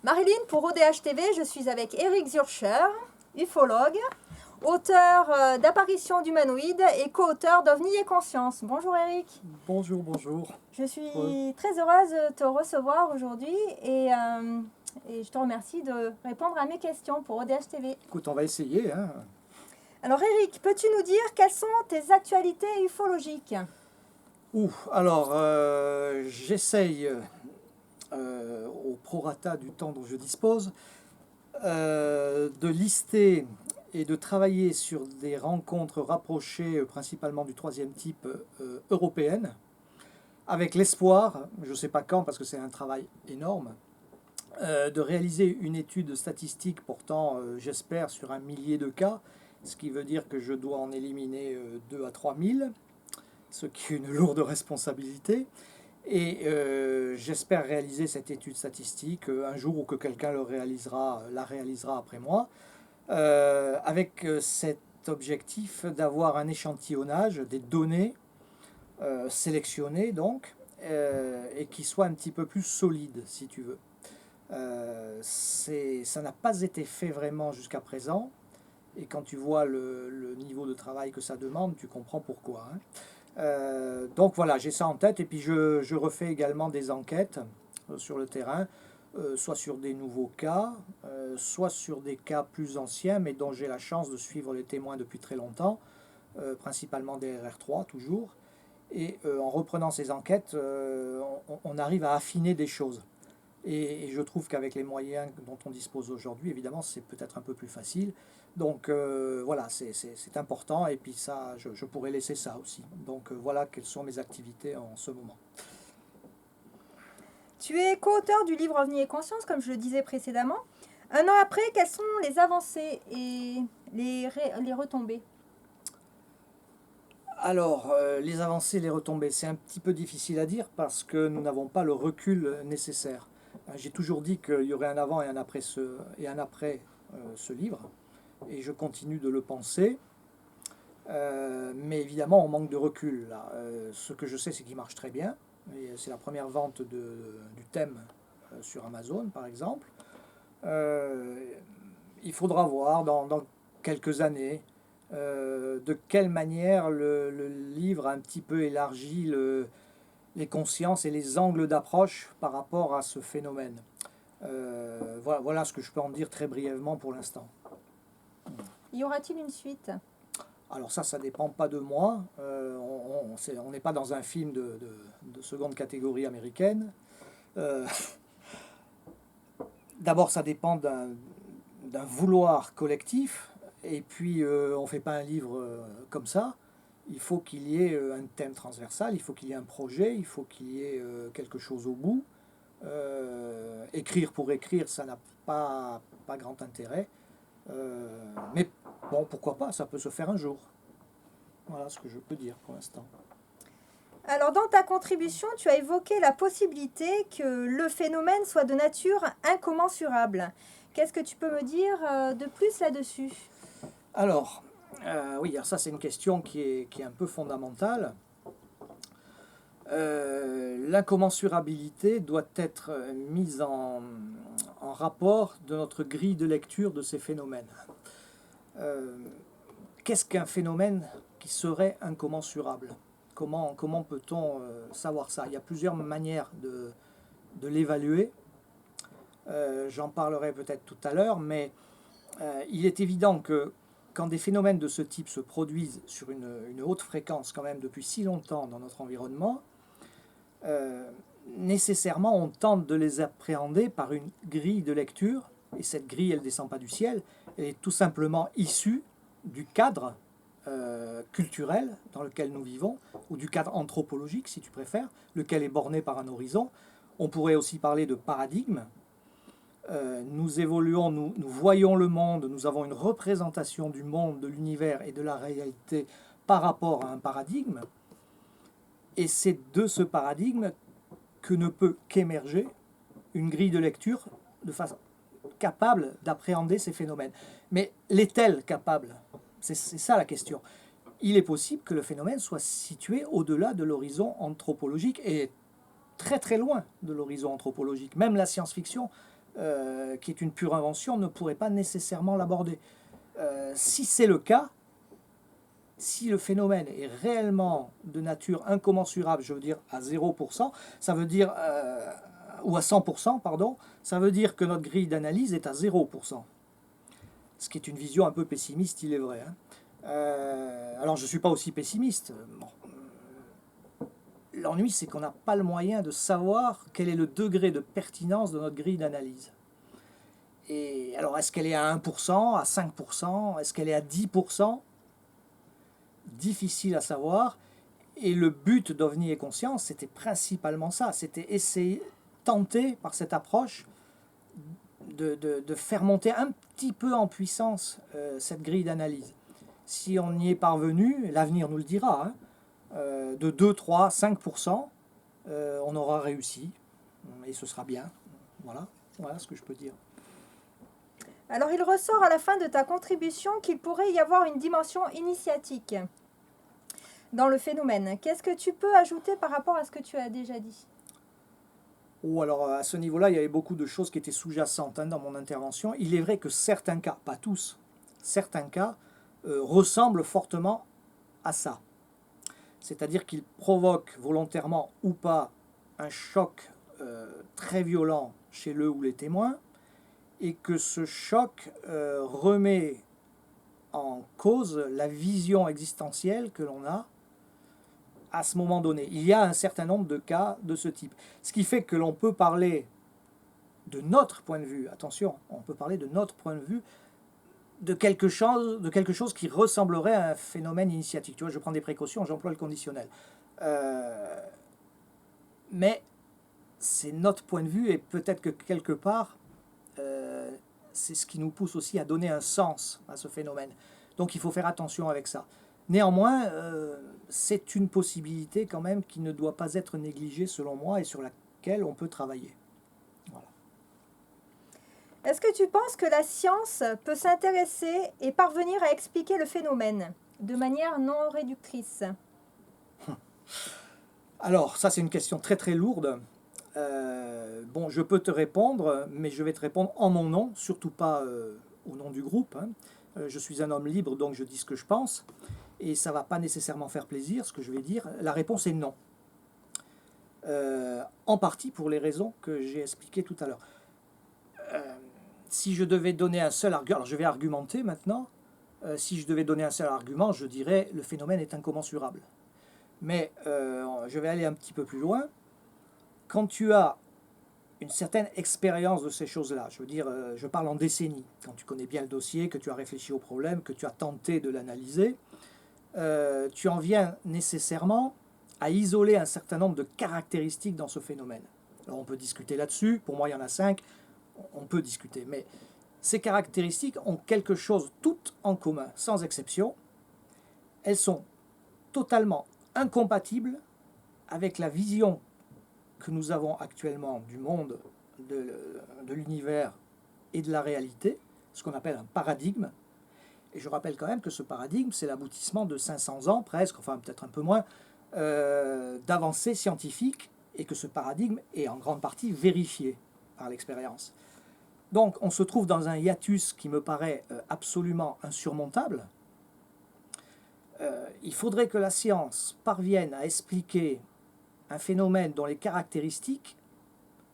Marilyn, pour ODH TV, je suis avec Eric Zurcher, ufologue, auteur d'apparitions d'humanoïdes et co-auteur d'OVNI et Conscience. Bonjour Eric. Bonjour, bonjour. Je suis très heureuse de te recevoir aujourd'hui et je te remercie de répondre à mes questions pour ODH TV. Écoute, on va essayer. Hein. Alors Eric, peux-tu nous dire quelles sont tes actualités ufologiques? Alors, j'essaye, au prorata du temps dont je dispose, de lister et de travailler sur des rencontres rapprochées, principalement du troisième type européenne, avec l'espoir, je ne sais pas quand parce que c'est un travail énorme, de réaliser une étude statistique portant, j'espère, sur 1 millier de cas, ce qui veut dire que je dois en éliminer 2 à 3 000, ce qui est une lourde responsabilité. Et j'espère réaliser cette étude statistique un jour ou que quelqu'un la réalisera après moi, avec cet objectif d'avoir un échantillonnage des données sélectionnées donc, et qui soit un petit peu plus solide si tu veux. Ça n'a pas été fait vraiment jusqu'à présent, et quand tu vois le niveau de travail que ça demande, tu comprends pourquoi. Hein. Donc voilà, j'ai ça en tête, et puis je refais également des enquêtes sur le terrain, soit sur des nouveaux cas, soit sur des cas plus anciens, mais dont j'ai la chance de suivre les témoins depuis très longtemps, principalement des RR3 toujours. Et en reprenant ces enquêtes, on arrive à affiner des choses. Et je trouve qu'avec les moyens dont on dispose aujourd'hui, évidemment, c'est peut-être un peu plus facile. Donc voilà, c'est important, et puis ça, je pourrais laisser ça aussi. Donc voilà quelles sont mes activités en ce moment. Tu es co-auteur du livre OVNI et Conscience, comme je le disais précédemment. Un an après, quelles sont les avancées et les retombées? Alors, les avancées, les retombées, c'est un petit peu difficile à dire parce que nous n'avons pas le recul nécessaire. J'ai toujours dit qu'il y aurait un avant et un après ce livre, et je continue de le penser. Mais évidemment, on manque de recul là. Ce que je sais, c'est qu'il marche très bien. C'est la première vente du thème sur Amazon, par exemple. Il faudra voir dans quelques années de quelle manière le livre a un petit peu élargi les consciences et les angles d'approche par rapport à ce phénomène. Voilà ce que je peux en dire très brièvement pour l'instant. Y aura-t-il une suite? Alors ça dépend pas de moi. On n'est pas dans un film de seconde catégorie américaine. D'abord, ça dépend d'un vouloir collectif. Et puis, on ne fait pas un livre comme ça. Il faut qu'il y ait un thème transversal, il faut qu'il y ait un projet, il faut qu'il y ait quelque chose au bout. Écrire pour écrire, ça n'a pas grand intérêt. Mais bon, pourquoi pas, ça peut se faire un jour. Voilà ce que je peux dire pour l'instant. Alors, dans ta contribution, tu as évoqué la possibilité que le phénomène soit de nature incommensurable. Qu'est-ce que tu peux me dire de plus là-dessus? Alors, oui, alors ça c'est une question qui est un peu fondamentale. L'incommensurabilité doit être mise en rapport de notre grille de lecture de ces phénomènes. Qu'est-ce qu'un phénomène qui serait incommensurable? Comment peut-on savoir ça? Il y a plusieurs manières de l'évaluer. J'en parlerai peut-être tout à l'heure, mais il est évident que quand des phénomènes de ce type se produisent sur une haute fréquence quand même depuis si longtemps dans notre environnement, nécessairement on tente de les appréhender par une grille de lecture, et cette grille elle ne descend pas du ciel, elle est tout simplement issue du cadre culturel dans lequel nous vivons, ou du cadre anthropologique si tu préfères, lequel est borné par un horizon. On pourrait aussi parler de paradigme. Nous évoluons, nous voyons le monde, nous avons une représentation du monde, de l'univers et de la réalité par rapport à un paradigme. Et c'est de ce paradigme que ne peut qu'émerger une grille de lecture de façon capable d'appréhender ces phénomènes. Mais l'est-elle capable? C'est ça la question. Il est possible que le phénomène soit situé au-delà de l'horizon anthropologique et très très loin de l'horizon anthropologique. Même la science-fiction qui est une pure invention, ne pourrait pas nécessairement l'aborder. Si c'est le cas, si le phénomène est réellement de nature incommensurable, je veux dire à 0%, ça veut dire, ou à 100%, pardon, ça veut dire que notre grille d'analyse est à 0%. Ce qui est une vision un peu pessimiste, il est vrai. Hein. Alors je ne suis pas aussi pessimiste. Bon. L'ennui, c'est qu'on n'a pas le moyen de savoir quel est le degré de pertinence de notre grille d'analyse. Et alors, est-ce qu'elle est à 1%, à 5%, est-ce qu'elle est à 10%? Difficile à savoir. Et le but d'OVNI et Conscience, c'était principalement ça. C'était essayer, tenter par cette approche, de faire monter un petit peu en puissance cette grille d'analyse. Si on y est parvenu, l'avenir nous le dira, hein, de 2, 3, 5%, on aura réussi. Et ce sera bien. Voilà ce que je peux dire. Alors, il ressort à la fin de ta contribution qu'il pourrait y avoir une dimension initiatique dans le phénomène. Qu'est-ce que tu peux ajouter par rapport à ce que tu as déjà dit? Alors à ce niveau-là, il y avait beaucoup de choses qui étaient sous-jacentes dans mon intervention. Il est vrai que certains cas, pas tous, certains cas ressemblent fortement à ça. C'est-à-dire qu'ils provoquent volontairement ou pas un choc très violent chez le ou les témoins, et que ce choc remet en cause la vision existentielle que l'on a à ce moment donné. Il y a un certain nombre de cas de ce type. Ce qui fait que l'on peut parler de notre point de vue, attention, on peut parler de notre point de vue, de quelque chose qui ressemblerait à un phénomène initiatique. Tu vois, je prends des précautions, j'emploie le conditionnel. Mais c'est notre point de vue, et peut-être que quelque part, c'est ce qui nous pousse aussi à donner un sens à ce phénomène. Donc il faut faire attention avec ça. Néanmoins, c'est une possibilité quand même qui ne doit pas être négligée selon moi et sur laquelle on peut travailler. Voilà. Est-ce que tu penses que la science peut s'intéresser et parvenir à expliquer le phénomène de manière non réductrice? Alors, ça c'est une question très très lourde. Bon, je peux te répondre, mais je vais te répondre en mon nom, surtout pas au nom du groupe. Hein. Je suis un homme libre, donc je dis ce que je pense. Et ça ne va pas nécessairement faire plaisir, ce que je vais dire. La réponse est non. En partie pour les raisons que j'ai expliquées tout à l'heure. Si je devais donner un seul argument, alors je vais argumenter maintenant, si je devais donner un seul argument, je dirais le phénomène est incommensurable. Mais je vais aller un petit peu plus loin. Quand tu as une certaine expérience de ces choses-là, je veux dire, je parle en décennies, quand tu connais bien le dossier, que tu as réfléchi au problème, que tu as tenté de l'analyser, tu en viens nécessairement à isoler un certain nombre de caractéristiques dans ce phénomène. Alors on peut discuter là-dessus, pour moi il y en a 5, on peut discuter, mais ces caractéristiques ont quelque chose toutes en commun, sans exception. Elles sont totalement incompatibles avec la vision que nous avons actuellement du monde, de l'univers et de la réalité, ce qu'on appelle un paradigme. Et je rappelle quand même que ce paradigme, c'est l'aboutissement de 500 ans presque, enfin peut-être un peu moins, d'avancées scientifiques, et que ce paradigme est en grande partie vérifié par l'expérience. Donc on se trouve dans un hiatus qui me paraît absolument insurmontable. Il faudrait que la science parvienne à expliquer un phénomène dont les caractéristiques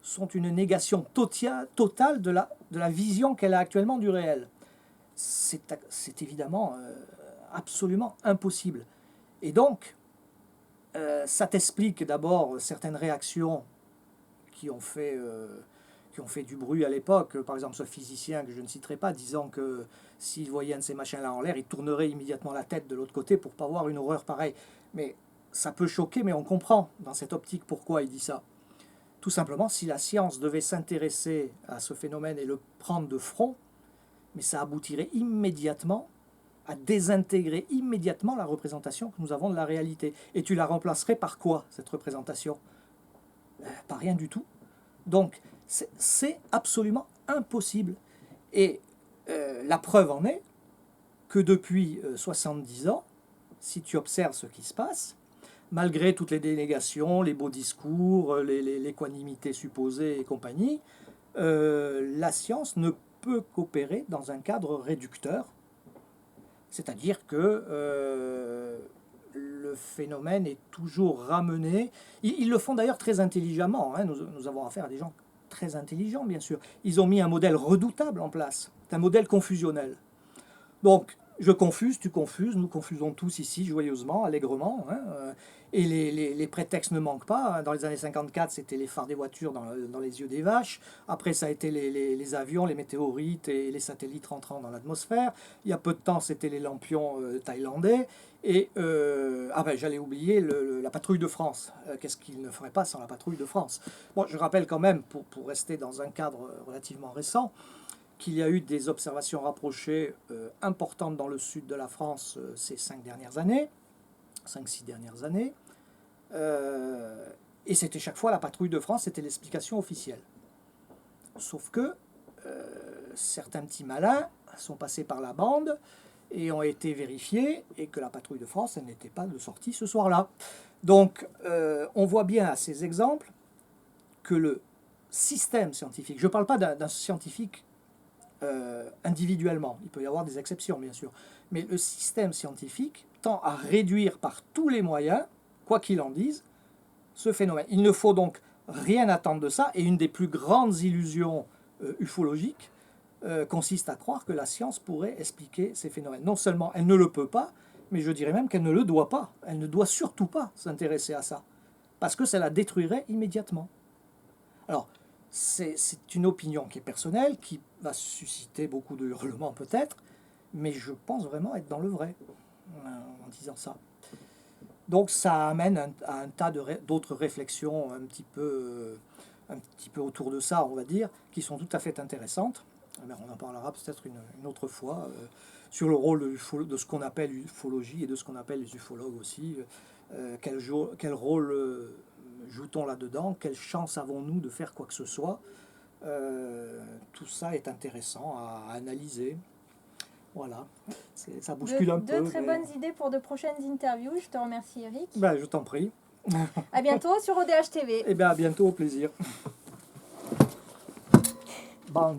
sont une négation totale de la vision qu'elle a actuellement du réel. C'est évidemment absolument impossible. Et donc, ça t'explique d'abord certaines réactions qui ont fait du bruit à l'époque. Par exemple, ce physicien que je ne citerai pas, disant que s'il voyait un de ces machins-là en l'air, il tournerait immédiatement la tête de l'autre côté pour ne pas voir une horreur pareille. Mais ça peut choquer, mais on comprend dans cette optique pourquoi il dit ça. Tout simplement, si la science devait s'intéresser à ce phénomène et le prendre de front, mais ça aboutirait immédiatement à désintégrer immédiatement la représentation que nous avons de la réalité. Et tu la remplacerais par quoi, cette représentation? Par rien du tout. Donc, c'est absolument impossible. Et la preuve en est que depuis 70 ans, si tu observes ce qui se passe, malgré toutes les dénégations, les beaux discours, l'équanimité supposée et compagnie, la science ne peut qu'opérer dans un cadre réducteur, c'est-à-dire que le phénomène est toujours ramené. Ils le font d'ailleurs très intelligemment, hein. Nous avons affaire à des gens très intelligents, bien sûr. Ils ont mis un modèle redoutable en place, un modèle confusionnel. Donc, je confuse, tu confuses, nous confusons tous ici joyeusement, allègrement, hein, et les prétextes ne manquent pas. Dans les années 54, c'était les phares des voitures dans les yeux des vaches. Après, ça a été les avions, les météorites et les satellites rentrant dans l'atmosphère. Il y a peu de temps, c'était les lampions thaïlandais. Et, j'allais oublier la patrouille de France. Qu'est-ce qu'il ne ferait pas sans la patrouille de France? Bon, je rappelle quand même, pour rester dans un cadre relativement récent, qu'il y a eu des observations rapprochées importantes dans le sud de la France ces 5-6 dernières années. Et c'était chaque fois la patrouille de France, c'était l'explication officielle. Sauf que certains petits malins sont passés par la bande et ont été vérifiés, et que la patrouille de France, elle n'était pas de sortie ce soir-là. Donc, on voit bien à ces exemples que le système scientifique, je ne parle pas d'un scientifique individuellement, il peut y avoir des exceptions bien sûr, mais le système scientifique tend à réduire par tous les moyens, quoi qu'il en dise, ce phénomène. Il ne faut donc rien attendre de ça, et une des plus grandes illusions ufologiques consiste à croire que la science pourrait expliquer ces phénomènes. Non seulement elle ne le peut pas, mais je dirais même qu'elle ne le doit pas. Elle ne doit surtout pas s'intéresser à ça, parce que ça la détruirait immédiatement. Alors, c'est une opinion qui est personnelle, qui va susciter beaucoup de hurlements peut-être, mais je pense vraiment être dans le vrai en disant ça. Donc ça amène à un tas d'autres réflexions un petit peu autour de ça, on va dire, qui sont tout à fait intéressantes. On en parlera peut-être une autre fois, sur le rôle de ce qu'on appelle l'ufologie et de ce qu'on appelle les ufologues aussi. Quel rôle joue-t-on là-dedans? Quelle chance avons-nous de faire quoi que ce soit? Tout ça est intéressant à analyser. Voilà, ça bouscule un peu. Deux très bonnes idées pour de prochaines interviews. Je te remercie, Eric. Ben, je t'en prie. À bientôt sur ODH TV. Eh bien, à bientôt, au plaisir. Bang.